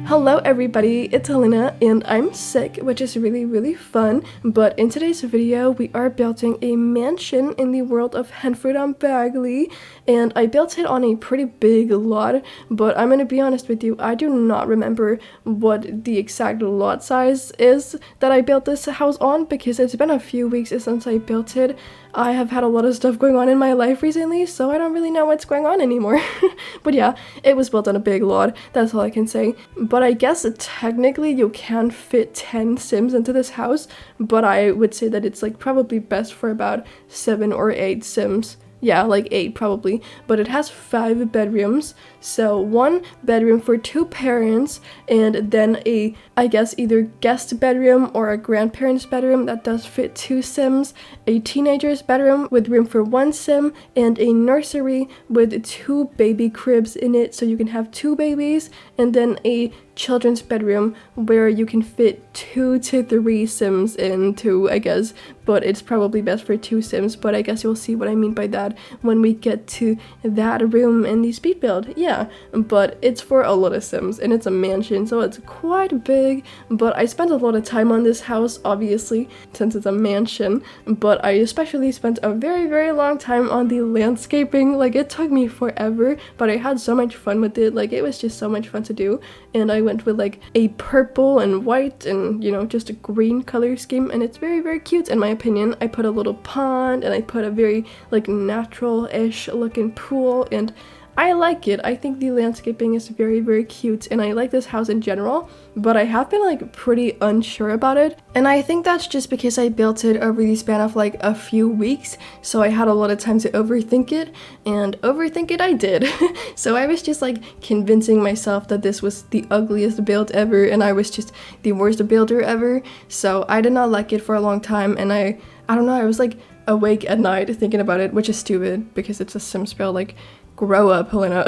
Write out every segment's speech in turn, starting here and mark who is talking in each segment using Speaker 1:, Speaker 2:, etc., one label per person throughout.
Speaker 1: Hello everybody, it's Helena and I'm sick, which is really fun, but in today's video we are building a mansion in the world of Hanford-on-Bagley, and I built it on a pretty big lot, but I'm gonna be honest with you, I do not remember what the exact lot size is that I built this house on because it's been a few weeks since I built it. I have had a lot of stuff going on in my life recently, so I don't really know what's going on anymore. But yeah, it was built on a big lot, that's all I can say. But I guess technically you can fit 10 Sims into this house, but I would say that it's like probably best for about 7 or 8 Sims. Yeah, like 8 probably, but it has 5 bedrooms, so 1 bedroom for 2 parents, and then a, I guess, either guest bedroom or a grandparent's bedroom that does fit 2 Sims, a teenager's bedroom with room for 1 Sim, and a nursery with 2 baby cribs in it, so you can have 2 babies, and then a children's bedroom where you can fit 2 to 3 Sims into, I guess, but it's probably best for 2 Sims, but I guess you'll see what I mean by that when we get to that room in the speed build. Yeah, but it's for a lot of Sims and it's a mansion, so it's quite big, but I spent a lot of time on this house, obviously, since it's a mansion, but I especially spent a very long time on the landscaping. Like, it took me forever, but I had so much fun with it. Like, it was just so much fun to do, and I went with like a purple and white and, you know, just a green color scheme, and it's very cute in my opinion. I put a little pond and I put a very like natural-ish looking pool, and I like it. I think the landscaping is very cute, and I like this house in general, but I have been like pretty unsure about it, and I think that's just because I built it over the span of like a few weeks, so I had a lot of time to overthink it, and overthink it I did. So I was just like convincing myself that this was the ugliest build ever and I was just the worst builder ever, so I did not like it for a long time, and I don't know, I was like awake at night thinking about it, which is stupid because it's a Sims build, like grow up, Helena.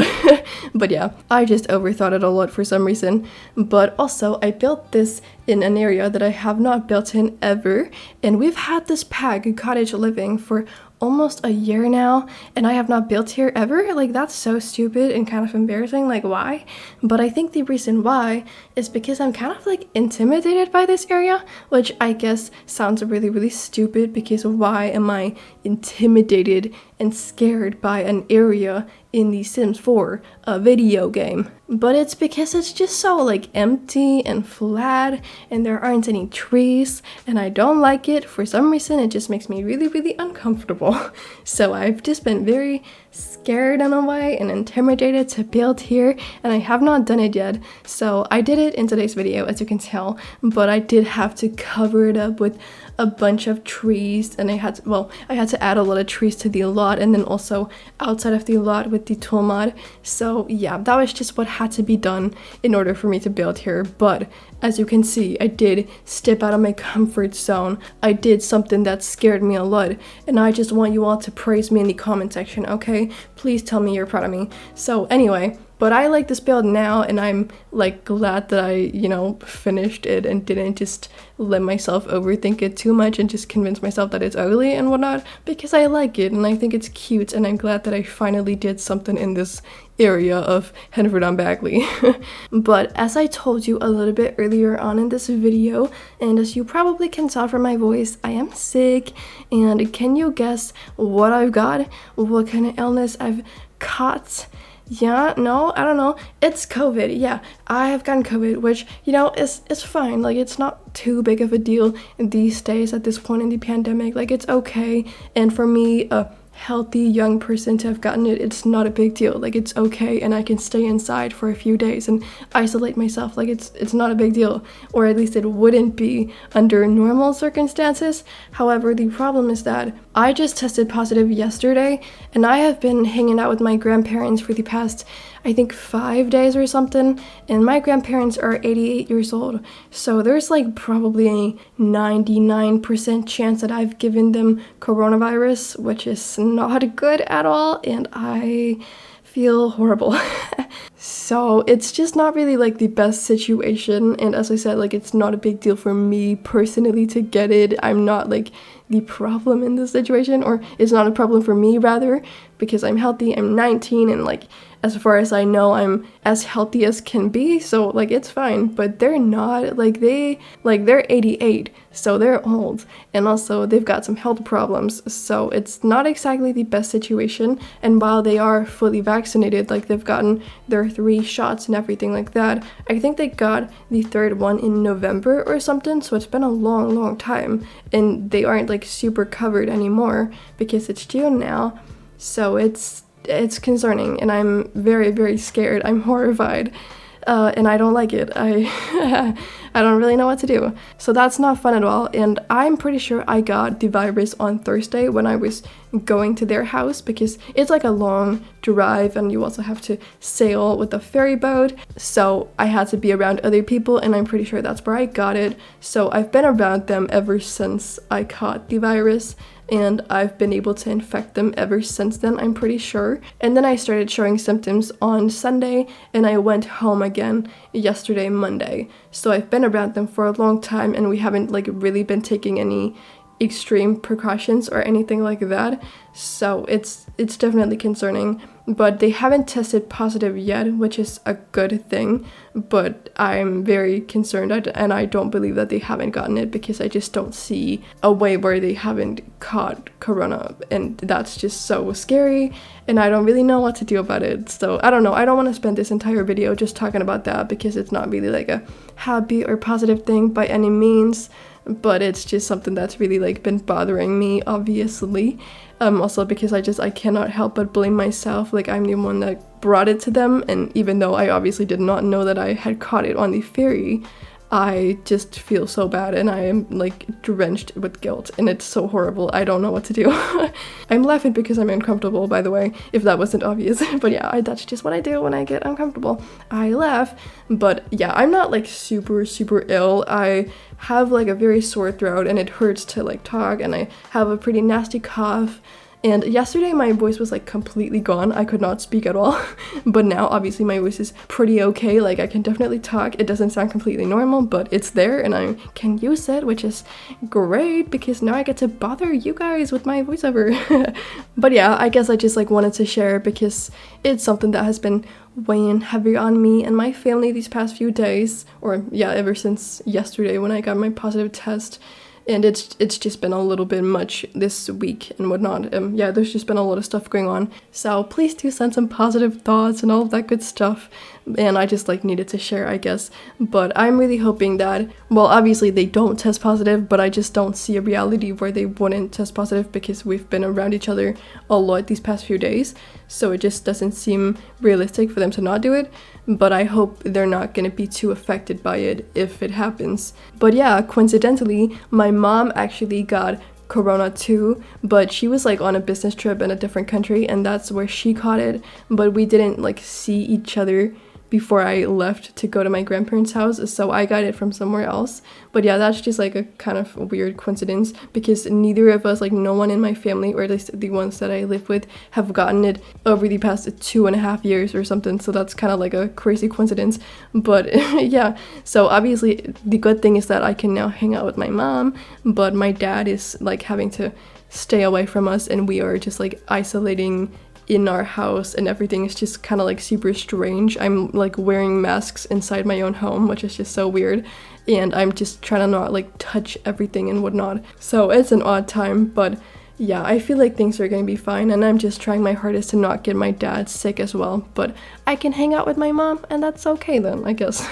Speaker 1: But yeah, I just overthought it a lot for some reason. But also, I built this in an area that I have not built in ever, and we've had this pack, Cottage living, for almost a year now, and I have not built here ever. Like, that's so stupid and kind of embarrassing. Like, why? But I think the reason why is because I'm kind of like intimidated by this area, which I guess sounds really stupid, because why am I intimidated and scared by an area in The Sims 4, a video game? But it's because it's just so like empty and flat, and there aren't any trees, and I don't like it. For some reason, it just makes me really uncomfortable. So I've just been very scared in a way and intimidated to build here, and I have not done it yet. So I did it in today's video, as you can tell, but I did have to cover it up with a bunch of trees, and I had to add a lot of trees to the lot, and then also outside of the lot with the tool mod. So yeah, that was just what had to be done in order for me to build here. But as you can see, I did step out of my comfort zone. I did something that scared me a lot, and I just want you all to praise me in the comment section, okay? Please tell me you're proud of me. So anyway, but I like this build now, and I'm like glad that I, you know, finished it and didn't just let myself overthink it too much and just convince myself that it's ugly and whatnot, because I like it and I think it's cute, and I'm glad that I finally did something in this area of Henford-on-Bagley. But as I told you a little bit earlier on in this video, and as you probably can tell from my voice, I am sick, and can you guess what I've got? What kind of illness I've caught? Yeah, no, I don't know. It's COVID. Yeah, I have gotten COVID, which, you know, it's fine. Like, it's not too big of a deal these days at this point in the pandemic. Like, it's okay. And for me, a healthy young person to have gotten it, it's not a big deal. Like, it's okay, and I can stay inside for a few days and isolate myself. Like, it's not a big deal, or at least it wouldn't be under normal circumstances. However, the problem is that I just tested positive yesterday, and I have been hanging out with my grandparents for the past, I think, 5 days or something, and my grandparents are 88 years old, so there's like probably a 99% chance that I've given them coronavirus, which is not good at all, and I feel horrible. So it's just not really like the best situation, and as I said, like it's not a big deal for me personally to get it. I'm not like the problem in this situation, or it's not a problem for me rather, because I'm healthy, I'm 19, and like as far as I know, I'm as healthy as can be, so like it's fine. But they're not, they're 88, so they're old, and also they've got some health problems, so it's not exactly the best situation. And while they are fully vaccinated, like they've gotten their 3 shots and everything like that, I think they got the 3rd one in November or something, so it's been a long time, and they aren't like super covered anymore because it's June now. So it's concerning, and I'm very scared. I'm horrified, and I don't like it. I I don't really know what to do. So that's not fun at all, and I'm pretty sure I got the virus on Thursday when I was going to their house, because it's like a long drive and you also have to sail with a ferry boat. So I had to be around other people, and I'm pretty sure that's where I got it. So I've been around them ever since I caught the virus, and I've been able to infect them ever since then, I'm pretty sure. And then I started showing symptoms on Sunday, and I went home again yesterday, Monday. So I've been around them for a long time, and we haven't like really been taking any extreme precautions or anything like that. So it's definitely concerning, but they haven't tested positive yet, which is a good thing. But I'm very concerned, and I don't believe that they haven't gotten it, because I just don't see a way where they haven't caught corona, and that's just so scary, and I don't really know what to do about it. So I don't know, I don't want to spend this entire video just talking about that, because it's not really like a happy or positive thing by any means, but it's just something that's really like been bothering me, obviously. Also because I cannot help but blame myself, like I'm the one that brought it to them, and even though I obviously did not know that I had caught it on the ferry, I just feel so bad, and I am like drenched with guilt, and it's so horrible. I don't know what to do. I'm laughing because I'm uncomfortable, by the way, if that wasn't obvious. But yeah, that's just what I do when I get uncomfortable. I laugh. But yeah, I'm not like super ill. I have like a very sore throat, and it hurts to like talk, and I have a pretty nasty cough. And yesterday my voice was like completely gone. I could not speak at all. But now obviously my voice is pretty okay. Like I can definitely talk. It doesn't sound completely normal, but it's there and I can use it, which is great because now I get to bother you guys with my voiceover. But yeah, I guess I just like wanted to share because it's something that has been weighing heavy on me and my family these past few days, or yeah, ever since yesterday when I got my positive test. And it's just been a little bit much this week and whatnot. Yeah, there's just been a lot of stuff going on. So please do send some positive thoughts and all of that good stuff. And I just like needed to share, I guess. But I'm really hoping that, well, obviously they don't test positive, but I just don't see a reality where they wouldn't test positive because we've been around each other a lot these past few days. So it just doesn't seem realistic for them to not do it. But I hope they're not going to be too affected by it if it happens. But yeah, coincidentally, my mom actually got corona too, but she was like on a business trip in a different country and that's where she caught it, but we didn't like see each other before I left to go to my grandparents' house, so I got it from somewhere else. But yeah, that's just like a kind of weird coincidence because neither of us, like no one in my family, or at least the ones that I live with, have gotten it over the past 2.5 years or something, so that's kind of like a crazy coincidence. But yeah, so obviously the good thing is that I can now hang out with my mom, but my dad is like having to stay away from us and we are just like isolating in our house and everything is just kind of like super strange. I'm like wearing masks inside my own home, which is just so weird, and I'm just trying to not like touch everything and whatnot, so it's an odd time. But yeah, I feel like things are gonna be fine, and I'm just trying my hardest to not get my dad sick as well, but I can hang out with my mom and that's okay then, I guess.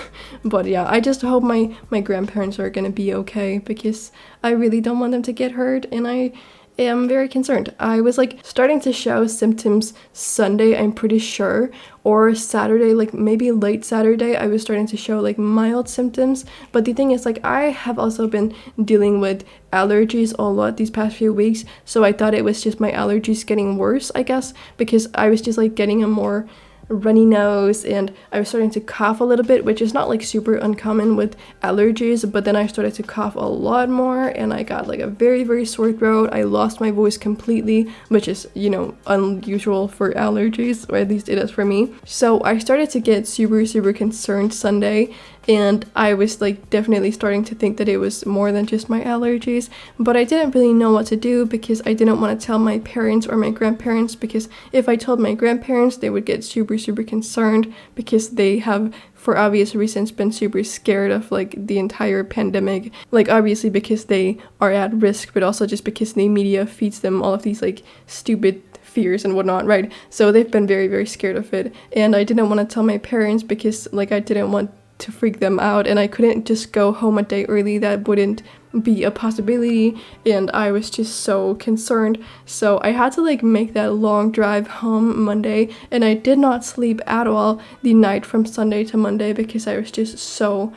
Speaker 1: But yeah, I just hope my grandparents are gonna be okay because I really don't want them to get hurt, and I am very concerned. I was like starting to show symptoms Sunday, I'm pretty sure, or Saturday, like maybe late Saturday, I was starting to show like mild symptoms. But the thing is, like, I have also been dealing with allergies a lot these past few weeks, so I thought it was just my allergies getting worse, I guess, because I was just like getting a more runny nose, and I was starting to cough a little bit, which is not like super uncommon with allergies, but then I started to cough a lot more, and I got like a very, very sore throat. I lost my voice completely, which is, you know, unusual for allergies, or at least it is for me. So I started to get super, super concerned Sunday, and I was like definitely starting to think that it was more than just my allergies, but I didn't really know what to do because I didn't want to tell my parents or my grandparents, because if I told my grandparents, they would get super, super concerned because they have, for obvious reasons, been super scared of like the entire pandemic, like obviously because they are at risk, but also just because the media feeds them all of these like stupid fears and whatnot, right? So they've been very, very scared of it, and I didn't want to tell my parents because like I didn't want to freak them out, and I couldn't just go home a day early. That wouldn't be a possibility, and I was just so concerned. So I had to like make that long drive home Monday, and I did not sleep at all the night from Sunday to Monday because I was just so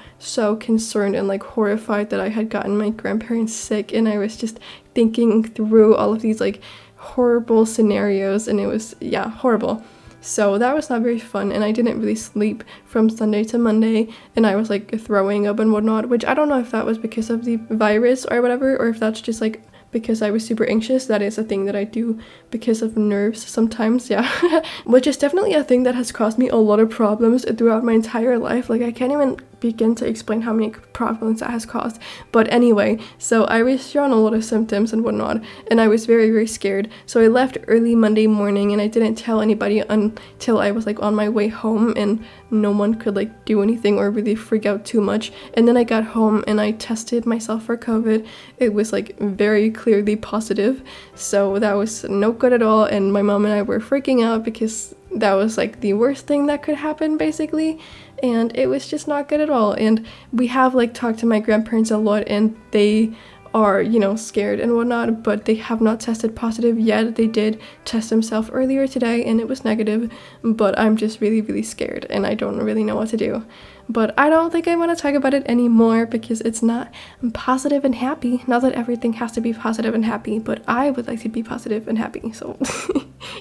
Speaker 1: concerned and like horrified that I had gotten my grandparents sick, and I was just thinking through all of these like horrible scenarios, and it was, yeah, horrible. So that was not very fun, and I didn't really sleep from Sunday to Monday, and I was like throwing up and whatnot, which I don't know if that was because of the virus or whatever, or if that's just like because I was super anxious. That is a thing that I do because of nerves sometimes, yeah. Which is definitely a thing that has caused me a lot of problems throughout my entire life. Like I can't even begin to explain how many problems that has caused. But anyway, so I was showing a lot of symptoms and whatnot, and I was very, very scared. So I left early Monday morning, and I didn't tell anybody until I was like on my way home, and no one could like do anything or really freak out too much. And then I got home and I tested myself for COVID. It was like very clearly positive, so that was no good at all, and my mom and I were freaking out because that was like the worst thing that could happen basically, and it was just not good at all. And we have like talked to my grandparents a lot, and they are, you know, scared and whatnot, but they have not tested positive yet. They did test themselves earlier today and it was negative, but I'm just really, really scared and I don't really know what to do. But I don't think I want to talk about it anymore because it's not positive and happy. Not that everything has to be positive and happy, but I would like to be positive and happy. So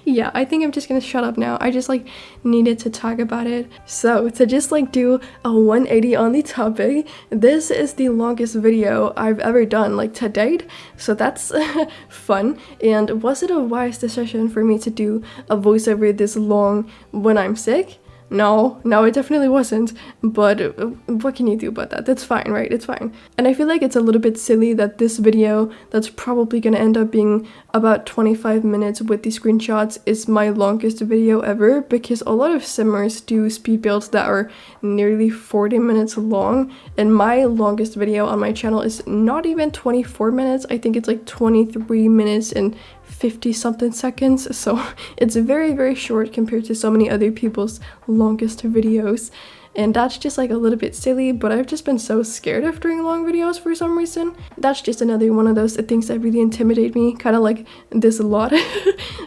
Speaker 1: yeah, I think I'm just gonna shut up now. I just like needed to talk about it. So to just like do a 180 on the topic, this is the longest video I've ever done like to date. So that's fun. And was it a wise decision for me to do a voiceover this long when I'm sick? No, it definitely wasn't, but what can you do about that? That's fine, right? It's fine. And I feel like it's a little bit silly that this video, that's probably gonna end up being about 25 minutes with the screenshots, is my longest video ever, because a lot of simmers do speed builds that are nearly 40 minutes long, and my longest video on my channel is not even 24 minutes. I think it's like 23 minutes and 50 something seconds, so it's very, very short compared to so many other people's longest videos. And that's just like a little bit silly, but I've just been so scared of doing long videos for some reason. That's just another one of those things that really intimidate me, kind of like this a lot.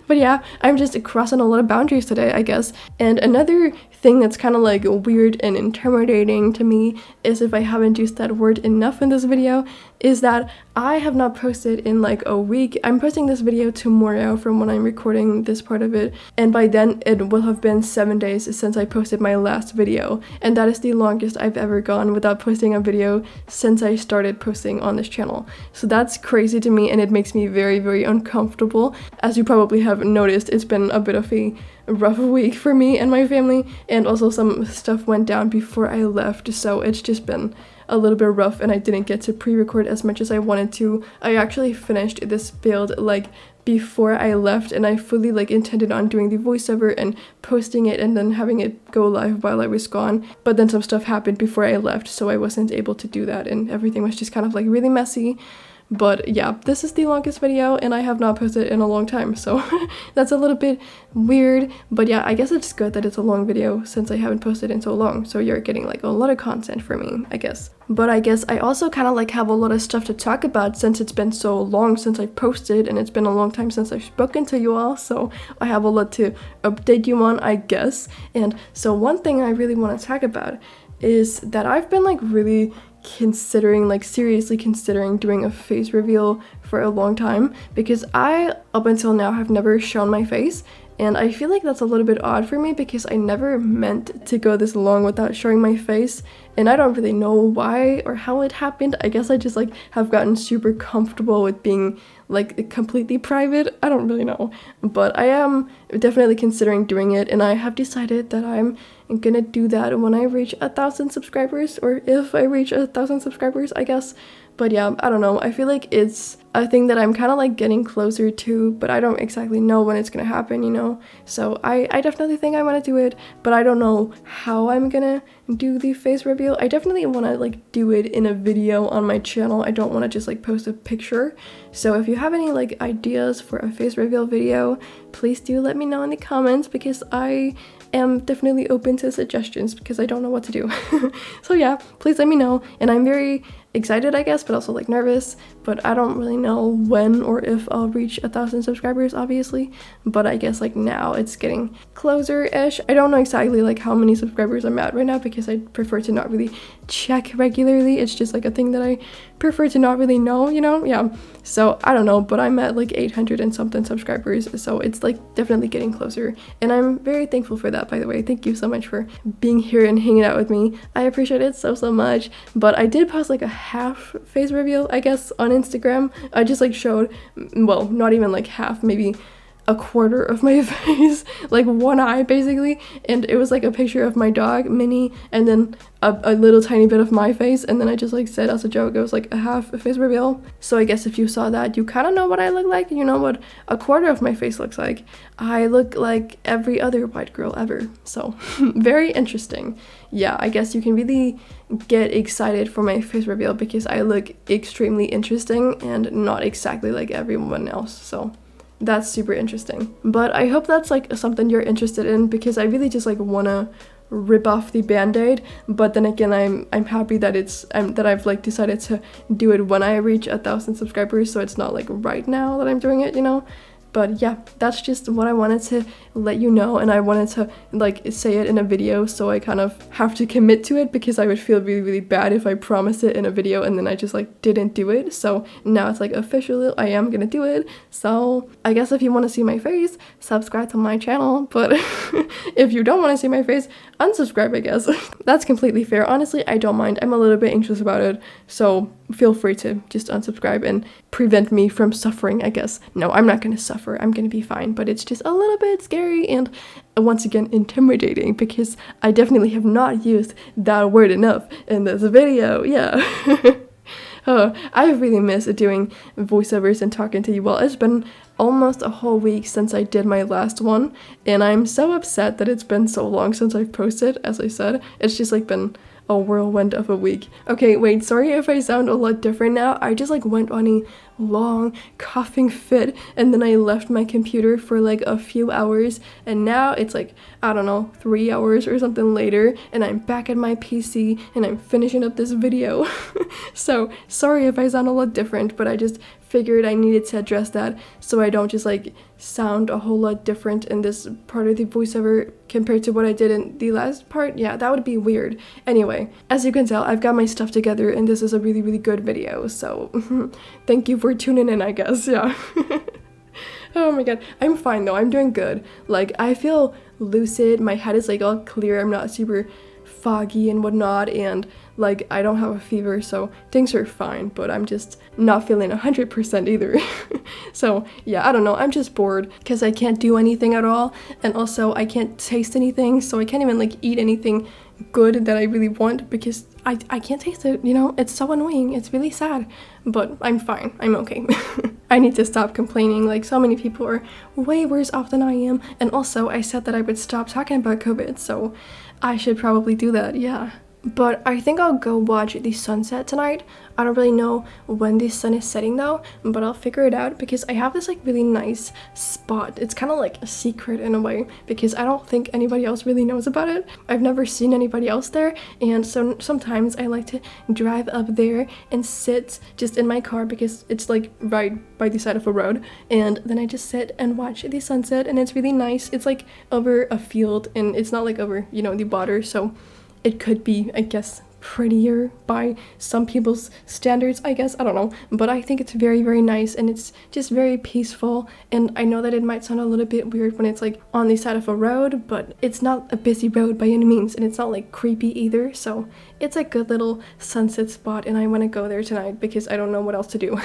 Speaker 1: But yeah, I'm just crossing a lot of boundaries today, I guess. And another thing that's kind of like weird and intimidating to me is, if I haven't used that word enough in this video, is that I have not posted in like a week. I'm posting this video tomorrow from when I'm recording this part of it, and by then it will have been 7 days since I posted my last video, and that is the longest I've ever gone without posting a video since I started posting on this channel. So that's crazy to me, and it makes me very, very uncomfortable. As you probably have noticed, it's been a bit of a rough week for me and my family, and also some stuff went down before I left, so it's just been a little bit rough, and I didn't get to pre-record as much as I wanted to. I actually finished this build like before I left, and I fully like intended on doing the voiceover and posting it and then having it go live while I was gone, but then some stuff happened before I left, so I wasn't able to do that, and everything was just kind of like really messy. But yeah, this is the longest video, and I have not posted in a long time, so that's a little bit weird. But yeah, I guess it's good that it's a long video since I haven't posted in so long, so you're getting like a lot of content for me, I guess. But I guess I also kind of like have a lot of stuff to talk about since it's been so long since I posted, and it's been a long time since I've spoken to you all, so I have a lot to update you on, I guess. And so one thing I really want to talk about is that I've been like really seriously considering doing a face reveal for a long time, because I, up until now, have never shown my face, And I feel like that's a little bit odd for me because I never meant to go this long without showing my face, and I don't really know why or how it happened. I guess I just like have gotten super comfortable with being like completely private. I don't really know, but I am definitely considering doing it, and I have decided that I'm gonna do that when I reach 1,000 subscribers, or if I reach 1,000 subscribers, I guess. But yeah, I don't know. I feel like it's a thing that I'm kind of like getting closer to, but I don't exactly know when it's gonna happen, you know? So I definitely think I want to do it, but I don't know how I'm gonna do the face reveal. I definitely want to like do it in a video on my channel. I don't want to just like post a picture. So if you have any like ideas for a face reveal video, please do let me know in the comments, because I am definitely open to suggestions because I don't know what to do. So yeah, please let me know. And I'm very excited, I guess, but also like nervous, but I don't really know when or if I'll reach 1,000 subscribers, obviously, but I guess like now it's getting closer-ish. I don't know exactly like how many subscribers I'm at right now because I prefer to not really check regularly. It's just like a thing that I prefer to not really know, you know? Yeah, so I don't know, but I'm at like 800 and something subscribers, so it's like definitely getting closer, and I'm very thankful for that, by the way. Thank you so much for being here and hanging out with me. I appreciate it so much. But I did post like a half face reveal, I guess, on Instagram. I just like showed, well, not even like half, maybe a quarter of my face, like one eye basically, and it was like a picture of my dog Minnie, and then a little tiny bit of my face, and then I just like said as a joke it was like a half face reveal. So I guess if you saw that, you kind of know what I look like. You know what a quarter of my face looks like. I look like every other white girl ever, so very interesting. Yeah, I guess you can really get excited for my face reveal because I look extremely interesting and not exactly like everyone else, so that's super interesting. But I hope that's like something you're interested in, because I really just like want to rip off the band-aid, but then again I'm happy that that I've like decided to do it when I reach 1,000 subscribers, so it's not like right now that I'm doing it, you know? But yeah, that's just what I wanted to let you know, and I wanted to like say it in a video, so I kind of have to commit to it because I would feel really bad if I promised it in a video and then I just like didn't do it. So now it's like official, I am gonna do it. So I guess if you want to see my face, subscribe to my channel, but if you don't want to see my face, unsubscribe, I guess. That's completely fair. Honestly, I don't mind. I'm a little bit anxious about it, so feel free to just unsubscribe and prevent me from suffering, I guess. No, I'm not gonna suffer. I'm gonna be fine, but it's just a little bit scary and once again intimidating because I definitely have not used that word enough in this video. Yeah. Oh, I really miss doing voiceovers and talking to you all. It's been almost a whole week since I did my last one, and I'm so upset that it's been so long since I've posted. As I said, it's just like been a whirlwind of a week. Okay, wait, sorry if I sound a lot different now. I just like went on a long coughing fit and then I left my computer for like a few hours, and now it's like, I don't know, 3 hours or something later, and I'm back at my PC and I'm finishing up this video. So sorry if I sound a lot different, but I just figured I needed to address that so I don't just like sound a whole lot different in this part of the voiceover compared to what I did in the last part. Yeah, that would be weird. Anyway, as you can tell, I've got my stuff together and this is a really good video, so thank you for tuning in, I guess. Yeah. Oh my god, I'm fine though. I'm doing good. Like, I feel lucid, my head is like all clear, I'm not super foggy and whatnot, and like I don't have a fever, so things are fine, but I'm just not feeling 100% either. So yeah, I don't know, I'm just bored because I can't do anything at all, and also I can't taste anything, so I can't even like eat anything good that I really want because I can't taste it, you know? It's so annoying, it's really sad, but I'm fine, I'm okay. I need to stop complaining, like so many people are way worse off than I am, and also I said that I would stop talking about COVID, so I should probably do that, yeah. But I think I'll go watch the sunset tonight. I don't really know when the sun is setting though, but I'll figure it out because I have this like really nice spot. It's kind of like a secret in a way because I don't think anybody else really knows about it. I've never seen anybody else there, and so sometimes I like to drive up there and sit just in my car because it's like right by the side of a road, and then I just sit and watch the sunset, and it's really nice. It's like over a field and it's not like over, you know, the water, so it could be, I guess, prettier by some people's standards, I guess. I don't know, but I think it's very, very nice, and it's just very peaceful. And I know that it might sound a little bit weird when it's like on the side of a road, but it's not a busy road by any means, and it's not like creepy either. So it's a good little sunset spot, and I want to go there tonight because I don't know what else to do.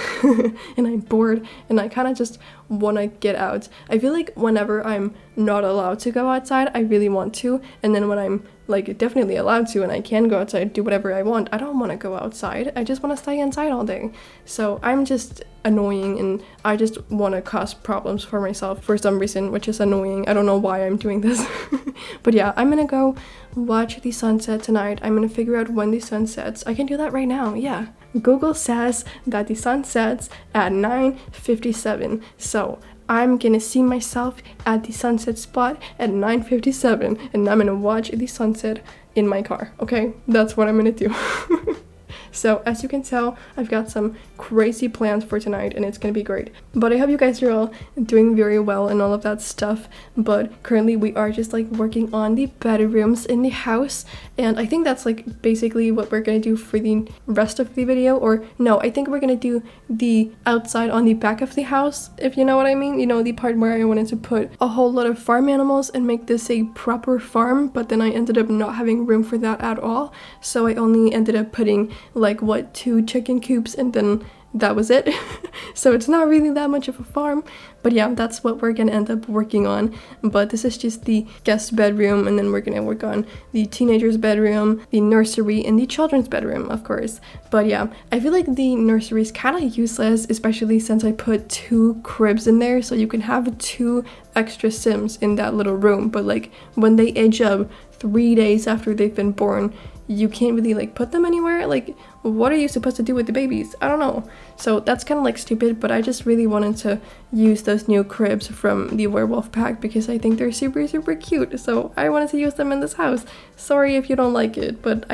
Speaker 1: And I'm bored, and I kind of just want to get out. I feel like whenever I'm not allowed to go outside, I really want to, and then when I'm like definitely allowed to and I can go outside, do whatever I want, I don't want to go outside. I just want to stay inside all day. So I'm just annoying, and I just want to cause problems for myself for some reason, which is annoying. I don't know why I'm doing this. But yeah, I'm gonna go watch the sunset tonight. I'm gonna figure out when the sun sets. I can do that right now. Yeah, Google says that the sun sets at 9:57, so I'm gonna see myself at the sunset spot at 9:57, and I'm gonna watch the sunset in my car. Okay, that's what I'm gonna do. So as you can tell, I've got some crazy plans for tonight, and it's gonna be great. But I hope you guys are all doing very well and all of that stuff. But currently we are just like working on the bedrooms in the house, and I think that's like basically what we're gonna do for the rest of the video. Or no, I think we're gonna do the outside on the back of the house, if you know what I mean. You know, the part where I wanted to put a whole lot of farm animals and make this a proper farm, but then I ended up not having room for that at all. So I only ended up putting like 2 chicken coops, and then that was it. So it's not really that much of a farm, but yeah, that's what we're gonna end up working on. But this is just the guest bedroom, and then we're gonna work on the teenager's bedroom, the nursery, and the children's bedroom, of course. But yeah, I feel like the nursery is kind of useless, especially since I put 2 cribs in there, so you can have 2 extra Sims in that little room. But like when they age up 3 days after they've been born, you can't really like put them anywhere. Like, what are you supposed to do with the babies? I don't know. So that's kind of like stupid, but I just really wanted to use those new cribs from the werewolf pack because I think they're super, super cute. So I wanted to use them in this house. Sorry if you don't like it, but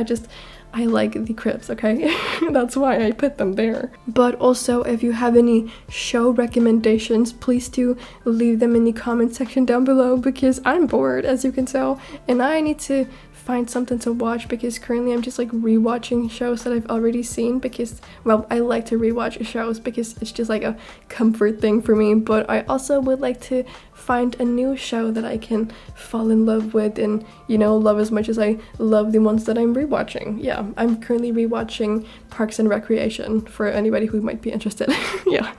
Speaker 1: I like the cribs, okay? That's why I put them there. But also, if you have any show recommendations, please do leave them in the comment section down below, because I'm bored, as you can tell, and I need to find something to watch, because currently I'm just like rewatching shows that I've already seen, because, well, I like to rewatch shows because it's just like a comfort thing for me. But I also would like to find a new show that I can fall in love with and, you know, love as much as I love the ones that I'm rewatching. Yeah, I'm currently rewatching Parks and Recreation, for anybody who might be interested. Yeah,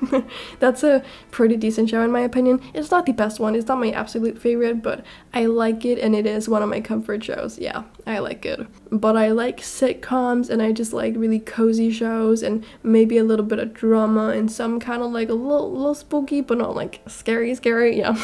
Speaker 1: that's a pretty decent show in my opinion. It's not the best one, it's not my absolute favorite, but I like it, and it is one of my comfort shows. Yeah, I like it. But I like sitcoms, and I just like really cozy shows, and maybe a little bit of drama, and some kind of like a little spooky, but not like scary. Yeah.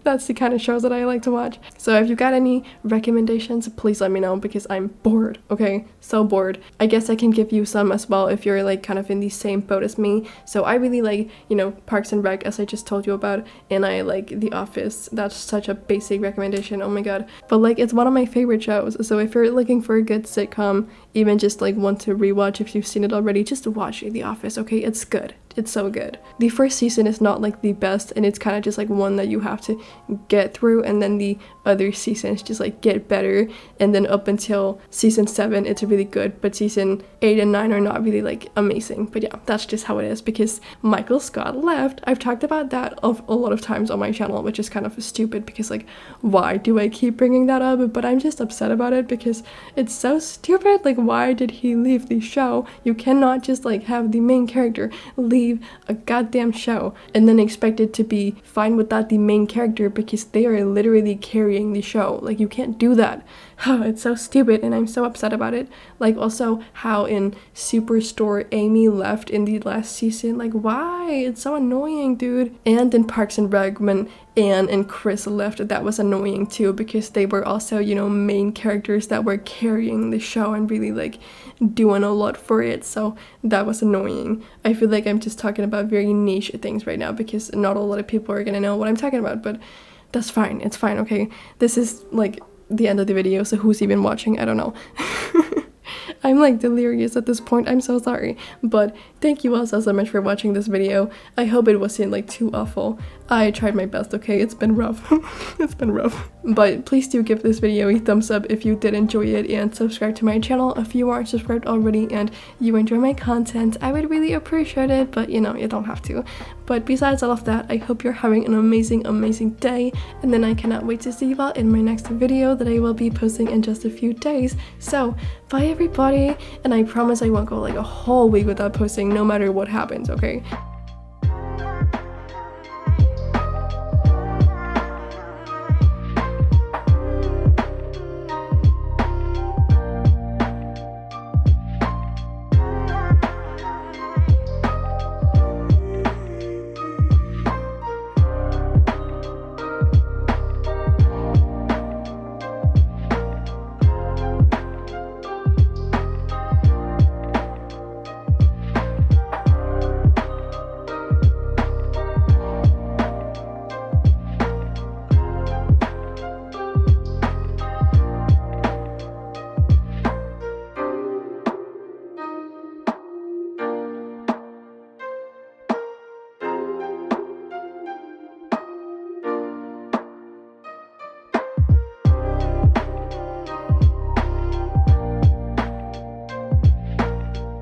Speaker 1: That's the kind of shows that I like to watch. So if you got any recommendations, please let me know, because I'm bored, okay? So bored. I guess I can give you some as well if you're like kind of in the same boat as me. So I really like, you know, Parks and Rec, as I just told you about, and I like The Office. That's such a basic recommendation, oh my god. But like, it's one of my favorite shows. So if you're looking for a good sitcom, even just like want to rewatch if you've seen it already, just watch The Office, okay? It's good. It's so good. The first season is not like the best, and it's kind of just like one that you have to get through, and then the other seasons just like get better, and then up until season 7 it's really good, but season 8 and 9 are not really like amazing. But yeah, that's just how it is, because Michael Scott left. I've talked about that a lot of times on my channel, which is kind of stupid, because like, why do I keep bringing that up? But I'm just upset about it because it's so stupid. Like, why did he leave the show? You cannot just like have the main character leave a goddamn show and then expect it to be fine without the main character, because they are literally carrying the show. Like, you can't do that. It's so stupid, and I'm so upset about it. Like, also how in Superstore Amy left in the last season. Like, why? It's so annoying, dude. And in Parks and Rec, when Anne and Chris left, that was annoying too, because they were also, you know, main characters that were carrying the show and really like doing a lot for it. So that was annoying. I feel like I'm just talking about very niche things right now, because not a lot of people are gonna know what I'm talking about, but that's fine. It's fine, okay? This is like the end of the video, so who's even watching? I don't know. I'm like delirious at this point. I'm so sorry. But thank you all so much for watching this video. I hope it wasn't like too awful. I tried my best, okay? It's been rough. It's been rough. But please do give this video a thumbs up if you did enjoy it, and subscribe to my channel if you aren't subscribed already and you enjoy my content. I would really appreciate it, but you know, you don't have to. But besides all of that, I hope you're having an amazing day, and then I cannot wait to see you all in my next video that I will be posting in just a few days. So bye everybody, and I promise I won't go like a whole week without posting no matter what happens, okay?